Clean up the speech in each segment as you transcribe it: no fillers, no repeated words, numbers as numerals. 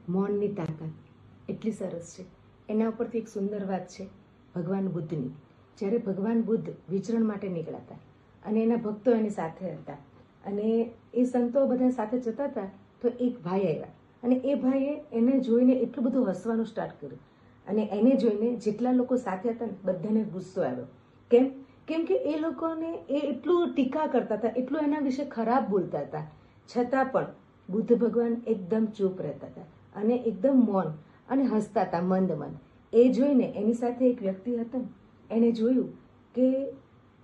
મૌનની તાકાત એટલી સરસ છે. એના ઉપરથી એક સુંદર વાત છે ભગવાન બુદ્ધની. જ્યારે ભગવાન બુદ્ધ વિચરણ માટે નીકળ્યા હતા અને એના ભક્તો એની સાથે હતા અને એ સંતો બધા સાથે જતા હતા, તો એક ભાઈ આવ્યા અને એ ભાઈએ એને જોઈને એટલું બધું હસવાનું સ્ટાર્ટ કર્યું અને એને જોઈને જેટલા લોકો સાથે હતા ને બધાને ગુસ્સો આવ્યો. કેમ કે એ લોકોને એ એટલું ટીકા કરતા હતા, એટલું એના વિશે ખરાબ બોલતા હતા, છતાં પણ બુદ્ધ ભગવાન એકદમ ચૂપ રહેતા હતા અને એકદમ મૌન અને હસતા હતા મંદ મંદ. એ જોઈને એની સાથે એક વ્યક્તિ હતા ને, એને જોયું કે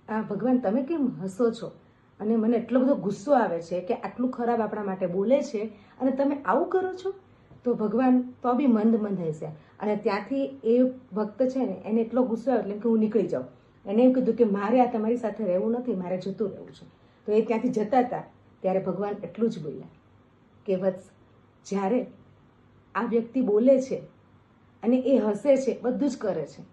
આ ભગવાન તમે કેમ હસો છો અને મને એટલો બધો ગુસ્સો આવે છે કે આટલું ખરાબ આપણા માટે બોલે છે અને તમે આવું કરો છો. તો ભગવાન તો બી મંદ મંદ હસ્યા અને ત્યાંથી એ ભક્ત છે ને એને એટલો ગુસ્સો આવ્યો એટલે કે હું નીકળી જાઉં. એને એમ કીધું કે મારે આ તમારી સાથે રહેવું નથી, મારે જતું રહેવું છે. તો એ ત્યાંથી જતા હતા ત્યારે ભગવાન એટલું જ બોલ્યા કે વત્સ, જ્યારે આ વ્યક્તિ બોલે છે અને એ હસે છે, બધું જ કરે છે,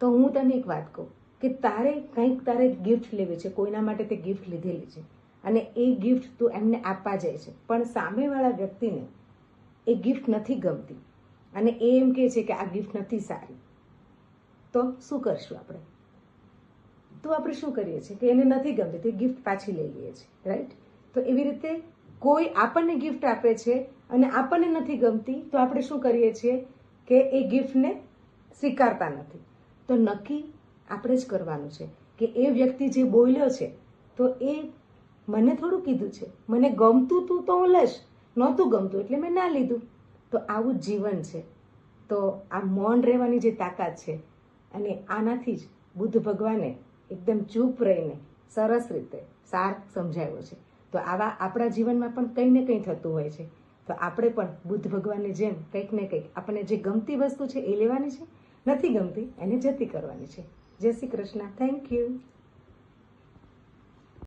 તો હું તને એક વાત કહું કે તારે ગિફ્ટ લેવી છે, કોઈના માટે તે ગિફ્ટ લીધેલી છે અને એ ગિફ્ટ તું એમને આપવા જાય છે, પણ સામેવાળા વ્યક્તિને એ ગિફ્ટ નથી ગમતી અને એ એમ કહે છે કે આ ગિફ્ટ નથી સારી, તો શું કરશું આપણે? તો આપણે શું કરીએ છીએ કે એને નથી ગમતી તો એ ગિફ્ટ પાછી લઈ લઈએ છીએ, રાઈટ? તો એવી રીતે કોઈ આપણને ગિફ્ટ આપે છે અને આપણને નથી ગમતી તો આપણે શું કરીએ છીએ કે એ ગિફ્ટને સ્વીકારતા નથી. તો નક્કી આપણે જ કરવાનું છે કે એ વ્યક્તિ જે બોલ્યો છે તો એ મને થોડું કીધું છે, મને ગમતું તું તો હું લઈશ, નહોતું ગમતું એટલે મેં ના લીધું. તો આવું જ જીવન છે. તો આ મૌન રહેવાની જે તાકાત છે અને આનાથી જ બુદ્ધ ભગવાને એકદમ ચૂપ રહીને સરસ રીતે સાર સમજાવ્યો છે. તો આવા આપણા જીવનમાં પણ કંઈ ને કંઈ થતું હોય છે. તો આપણે પણ બુદ્ધ ભગવાનની જેમ કંઈક ને કંઈક આપણને જે ગમતી વસ્તુ છે એ લેવાની છે, નથી ગમતી એને જતી કરવાની છે. જય શ્રી કૃષ્ણ. Thank you.